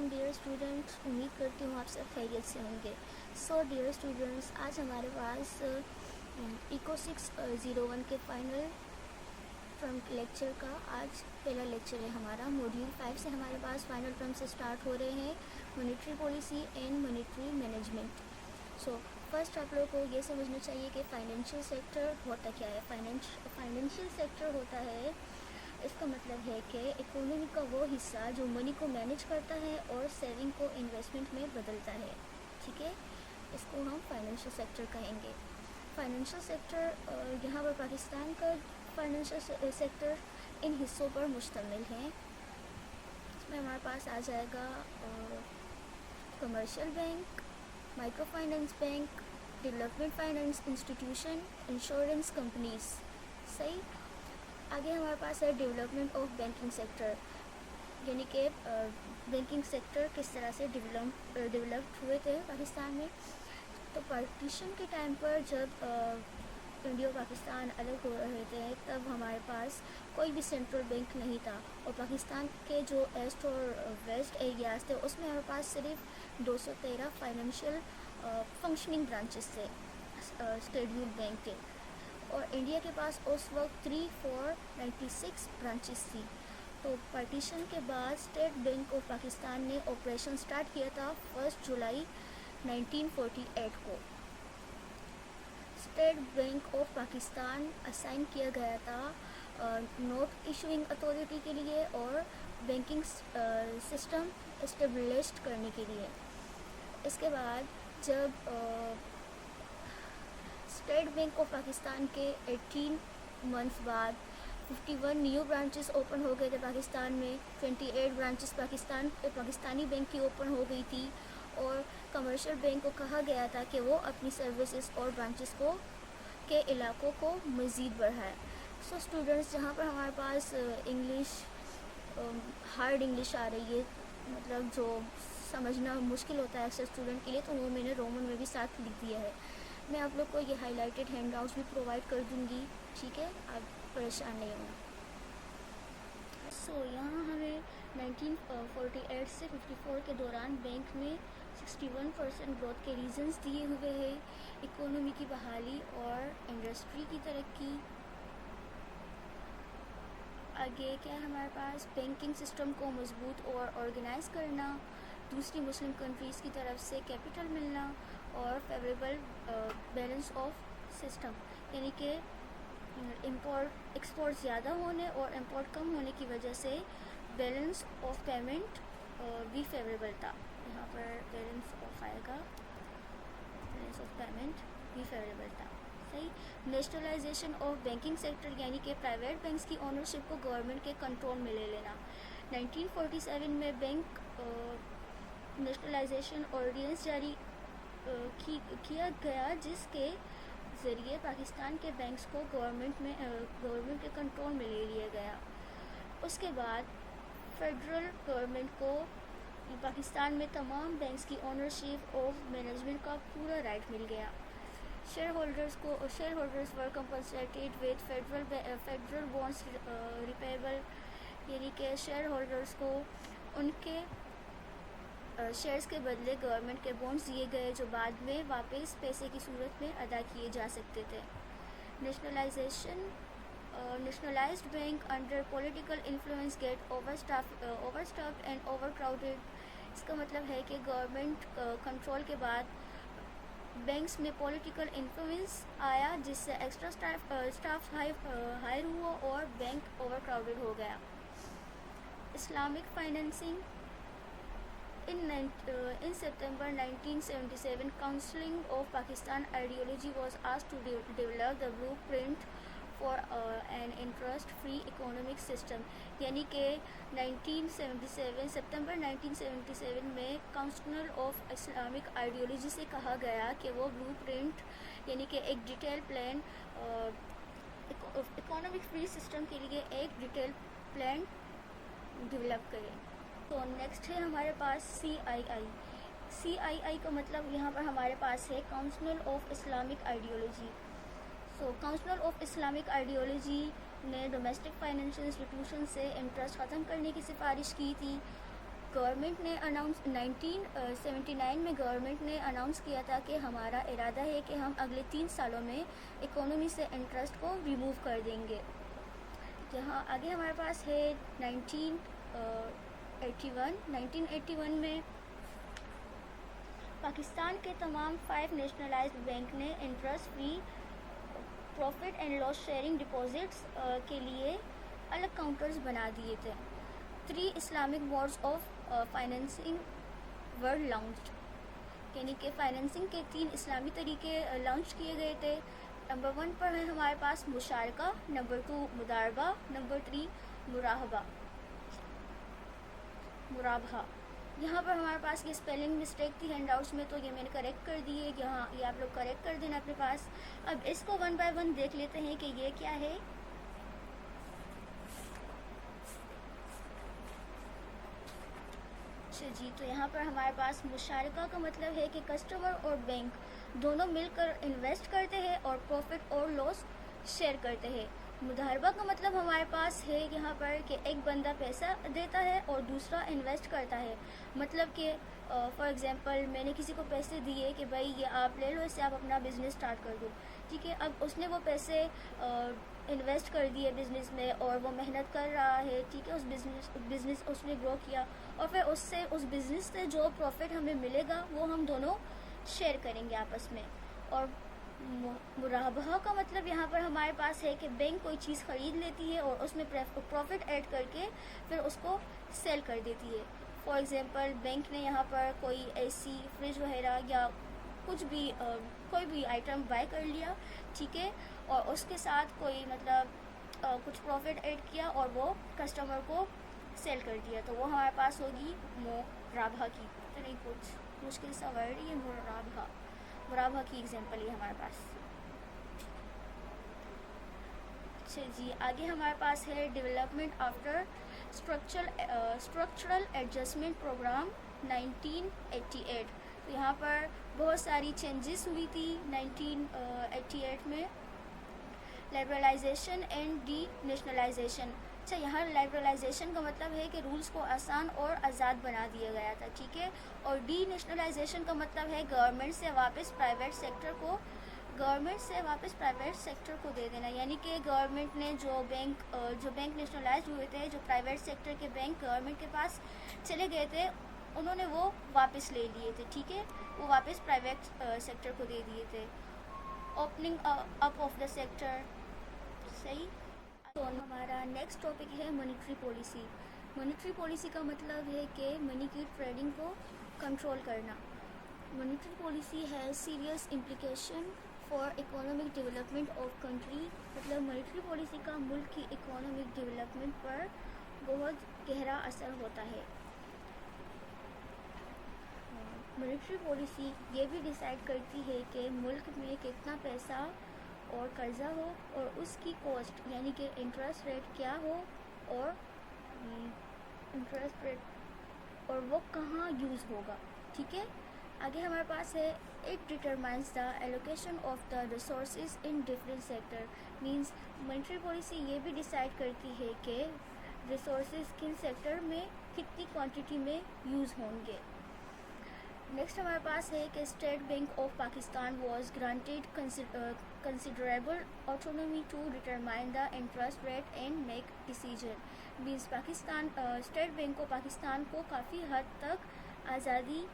علیکم dear students, امید کرتی ہوں آپ سب خیریت سے ہوں گے. سو ڈیئر اسٹوڈنٹس، آج ہمارے پاس ایکو 601 کے فائنل ٹرم لیکچر کا آج پہلا لیکچر ہے ہمارا. موڈیول 5 سے ہمارے پاس فائنل ٹرم سے سٹارٹ ہو رہے ہیں monetary policy and monetary management. So first آپ لوگوں کو یہ سمجھنا چاہیے کہ فائنینشیل سیکٹر ہوتا کیا ہے. فائنینشیل سیکٹر ہوتا ہے، اس کا مطلب ہے کہ اکانومی کا وہ حصہ جو منی کو مینیج کرتا ہے اور سیونگ کو انویسٹمنٹ میں بدلتا ہے. ٹھیک ہے، اس کو ہم فائنینشیل سیکٹر کہیں گے. فائنینشیل سیکٹر یہاں پر پاکستان کا فائنینشیل سیکٹر ان حصوں پر مشتمل ہے. اس میں ہمارے پاس آ جائے گا commercial bank, micro finance bank, development finance institution, insurance companies. صحیح. آگے ہمارے پاس ہے ڈیولپمنٹ آف بینکنگ سیکٹر، یعنی کہ بینکنگ سیکٹر کس طرح سے ڈیولپڈ ہوئے تھے پاکستان میں. تو پارٹیشن کے ٹائم پر جب انڈیا اور پاکستان الگ ہو رہے تھے تب ہمارے پاس کوئی بھی سینٹرل بینک نہیں تھا، اور پاکستان کے جو ایسٹ اور ویسٹ ایریاز تھے اس میں ہمارے پاس صرف 213 فائنینشیل فنکشننگ برانچز تھے، اسکیڈیول بینک کے. اور انڈیا کے پاس اس وقت 3496 برانچز تھی. تو پارٹیشن کے بعد اسٹیٹ بینک آف پاکستان نے آپریشن سٹارٹ کیا تھا 1 جولائی 1948 کو. State bank of Pakistan assign کیا گیا تھا نوٹ ایشوئنگ اتھارٹی کے لیے اور بینکنگ سسٹم اسٹیبلشڈ کرنے کے لیے. اس کے بعد جب اسٹیٹ بینک آف پاکستان کے 18 منتھس بعد 51 نیو برانچز اوپن ہو گئے تھے پاکستان میں. 28 برانچز پاکستانی بینک کی اوپن ہو گئی تھی، اور کمرشل بینک کو کہا گیا تھا کہ وہ اپنی سروسز اور برانچز کے علاقوں کو مزید بڑھائے. سو اسٹوڈنٹس، جہاں پر ہمارے پاس انگلش ہارڈ انگلش آ رہی ہے، مطلب جو سمجھنا مشکل ہوتا ہے اکثر اسٹوڈنٹ کے لیے، تو وہ میں نے رومن میں بھی ساتھ لکھ دیا ہے. میں آپ لوگ کو یہ ہائی لائٹڈ ہینڈ آؤٹس بھی پرووائڈ کر دوں گی. ٹھیک ہے، آپ پریشان نہیں ہونا. سو یہاں ہمیں 1948 سے 54 کے دوران بینک میں 61% گروتھ کے ریزنز دیے ہوئے ہیں: اکانومی کی بحالی اور انڈسٹری کی ترقی. آگے کیا ہے ہمارے پاس؟ بینکنگ سسٹم کو مضبوط اور آرگنائز کرنا، دوسری مسلم کنٹریز کی طرف سے کیپٹل ملنا، اور فیوریبل بیلنس آف سسٹم، یعنی کہ ایکسپورٹ زیادہ ہونے اور امپورٹ کم ہونے کی وجہ سے بیلنس آف پیمنٹ بھی فیوریبل تھا. یہاں پر بیلنس آف آئے گا، بیلنس آف پیمنٹ بھی فیوریبل تھا. صحیح. نیشنلائزیشن آف بینکنگ سیکٹر، یعنی کہ پرائیویٹ بینکس کی اونرشپ کو گورنمنٹ کے کنٹرول میں لے لینا. 1947 میں بینک نیشنلائزیشن آرڈیننس جاری کیا گیا، جس کے ذریعے پاکستان کے بینکس کو گورنمنٹ کے کنٹرول میں لے لیا گیا. اس کے بعد فیڈرل گورنمنٹ کو پاکستان میں تمام بینکس کی اونرشپ آف مینجمنٹ کا پورا رائٹ مل گیا. Share holders were compensated with federal bonds repayable, یعنی کہ شیئر ہولڈرز کو ان کے شیئرز کے بدلے گورنمنٹ کے بونڈز دیے گئے جو بعد میں واپس پیسے کی صورت میں ادا کیے جا سکتے تھے. Nationalized bank under political influence get overstaffed and overcrowded. اس کا مطلب ہے کہ گورنمنٹ کنٹرول کے بعد بینکس میں پولیٹیکل انفلوئنس آیا، جس سے ایکسٹرا اسٹاف ہائر ہوا اور بینک اوور کراؤڈڈ ہو گیا. Islamic financing. In September 1977, Council of Pakistan Ideology was asked to develop the blueprint for an interest-free economic system. یعنی کہ 1977 میں کاؤنسل آف اسلامک آئیڈیالوجی سے کہا گیا کہ وہ بلو پرنٹ، یعنی کہ ایک detail plan economic free system کے لیے ایک ڈیٹیل پلان ڈیولپ کرے. تو نیکسٹ ہے ہمارے پاس سی آئی آئی کا مطلب یہاں پر ہمارے پاس ہے council of Islamic ideology. So council of Islamic ideology نے ڈومیسٹک فائنینشیل انسٹیٹیوشن سے انٹرسٹ ختم کرنے کی سفارش کی تھی. گورنمنٹ نے 1979 میں گورنمنٹ نے اناؤنس کیا تھا کہ ہمارا ارادہ ہے کہ ہم اگلے 3 سالوں میں اکانومی سے انٹرسٹ کو ریموو کر دیں گے. یہاں آگے ہمارے پاس ہے 1981 میں پاکستان کے تمام 5 نیشنلائزڈ بینک نے interest free profit and loss sharing deposits کے لیے الگ کاؤنٹرز بنا دیے تھے. 3 Islamic modes of financing were launched, یعنی کہ فائنینسنگ کے 3 اسلامی طریقے لانچ کیے گئے تھے. نمبر 1 پر ہے ہمارے پاس مشارکہ، نمبر 2 مداربہ، نمبر 3 مرابحہ. یہاں پر ہمارے پاس یہ اسپیلنگ مسٹیک تھی ہینڈ آؤٹس میں، تو یہ میں نے کریکٹ کر دی ہے. یہاں یہ آپ لوگ کریکٹ کر دینا اپنے پاس. اب اس کو 1 بائی 1 دیکھ لیتے ہیں کہ یہ کیا ہے. جی تو یہاں پر ہمارے پاس مشارکہ کا مطلب ہے کہ کسٹمر اور بینک دونوں مل کر انویسٹ کرتے ہیں اور پروفٹ اور لاس شیئر کرتے ہیں. مداربہ کا مطلب ہمارے پاس ہے یہاں پر کہ ایک بندہ پیسہ دیتا ہے اور دوسرا انویسٹ کرتا ہے. مطلب کہ فار ایگزامپل میں نے کسی کو پیسے دیے کہ بھائی یہ آپ لے لو، اس سے آپ اپنا بزنس اسٹارٹ کر دو. ٹھیک ہے، اب اس نے وہ پیسے انویسٹ کر دیے بزنس میں اور وہ محنت کر رہا ہے. ٹھیک ہے، اس بزنس اس نے گرو کیا اور پھر اس بزنس سے جو پروفٹ ہمیں ملے گا وہ ہم دونوں شیئر کریں گے آپس میں. اور مرابحہ کا مطلب یہاں پر ہمارے پاس ہے کہ بینک کوئی چیز خرید لیتی ہے اور اس میں پروفٹ ایڈ کر کے پھر اس کو سیل کر دیتی ہے. فار ایگزامپل بینک نے یہاں پر کوئی ایسی فریج وغیرہ یا کچھ بھی کوئی بھی آئٹم بائی کر لیا، ٹھیک ہے، اور اس کے ساتھ کوئی مطلب کچھ پروفٹ ایڈ کیا اور وہ کسٹمر کو سیل کر دیا، تو وہ ہمارے پاس ہوگی مرابحہ کی. تو نہیں کچھ مشکل سا ورڈ ہے یہ مرابحہ کی ایگزامپل ہے ہمارے پاس. اچھا جی، آگے ہمارے پاس ہے development after structural adjustment programme 1988. تو یہاں پر بہت ساری چینجز ہوئی تھی 1988 میں. Liberalisation and denationalisation. اچھا، یہاں لبرلائزیشن کا مطلب ہے کہ رولز کو آسان اور آزاد بنا دیا گیا تھا. ٹھیک ہے، اور ڈی نیشنلائزیشن کا مطلب ہے گورنمنٹ سے واپس پرائیویٹ سیکٹر کو دے دینا. یعنی کہ گورنمنٹ نے جو بینک نیشنلائزڈ ہوئے تھے، جو پرائیویٹ سیکٹر کے بینک گورنمنٹ کے پاس چلے گئے تھے، انہوں نے وہ واپس لے لیے تھے. ٹھیک ہے، وہ واپس پرائیویٹ سیکٹر کو دے دیے تھے. Opening up of the sector. صحیح. تو ہمارا نیکسٹ ٹاپک ہے مانیٹری پالیسی. مانیٹری پالیسی کا مطلب ہے کہ منی کی ٹریڈنگ کو کنٹرول کرنا. مانیٹری پالیسی ہے serious implication for economic development of country. مطلب مانیٹری پالیسی کا ملک کی اکنامک ڈیولپمنٹ پر بہت گہرا اثر ہوتا ہے. مانیٹری پالیسی یہ بھی ڈیسائیڈ کرتی ہے کہ ملک میں کتنا پیسہ اور قرضہ ہو اور اس کی کاسٹ یعنی کہ انٹرسٹ ریٹ کیا ہو اور وہ کہاں یوز ہوگا. ٹھیک ہے، آگے ہمارے پاس ہے it determines the allocation of the resources in different sector. Means monetary policy یہ بھی ڈیسائیڈ کرتی ہے کہ ریسورسز کن سیکٹر میں کتنی کوانٹٹی میں یوز ہوں گے. نیکسٹ ہمارے پاس ہے کہ state bank of Pakistan was granted considerable autonomy to determine the interest rate and make decision. Means state bank of Pakistan کو کافی حد تک آزادی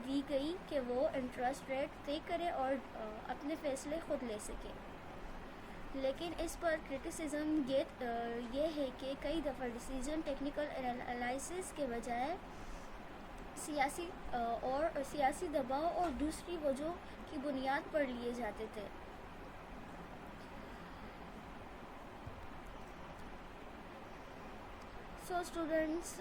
دی گئی کہ وہ انٹرسٹ ریٹ طے کرے اور اپنے فیصلے خود لے سکے. لیکن اس پر کرٹیسزم یہ ہے کہ کئی دفعہ ڈیسیجن ٹیکنیکل انالائسس کے بجائے سیاسی دباؤ اور دوسری وجہوں کی بنیاد پر لیے جاتے تھے. سو اسٹوڈنٹس،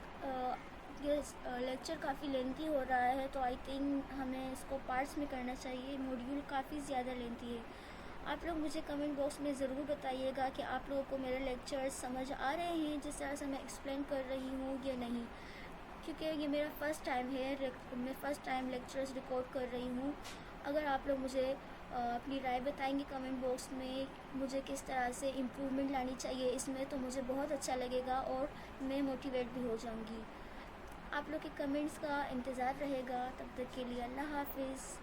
یہ لیکچر کافی لینتھی ہو رہا ہے، تو آئی تھنک ہمیں اس کو پارٹس میں کرنا چاہیے. موڈیول کافی زیادہ لینتھی ہے. آپ لوگ مجھے کمنٹ باکس میں ضرور بتائیے گا کہ آپ لوگوں کو میرے لیکچر سمجھ آ رہے ہیں جس طرح سے میں ایکسپلین کر رہی ہوں یا نہیں، کیونکہ یہ میرا فرسٹ ٹائم ہے، میں فرسٹ ٹائم لیکچرز ریکارڈ کر رہی ہوں. اگر آپ لوگ مجھے اپنی رائے بتائیں گے کمنٹ باکس میں مجھے کس طرح سے امپرومنٹ لانی چاہیے اس میں، تو مجھے بہت اچھا لگے گا اور میں موٹیویٹ بھی ہو جاؤں گی. آپ لوگ کے کمنٹس کا انتظار رہے گا. تب تک کے لیے اللہ حافظ.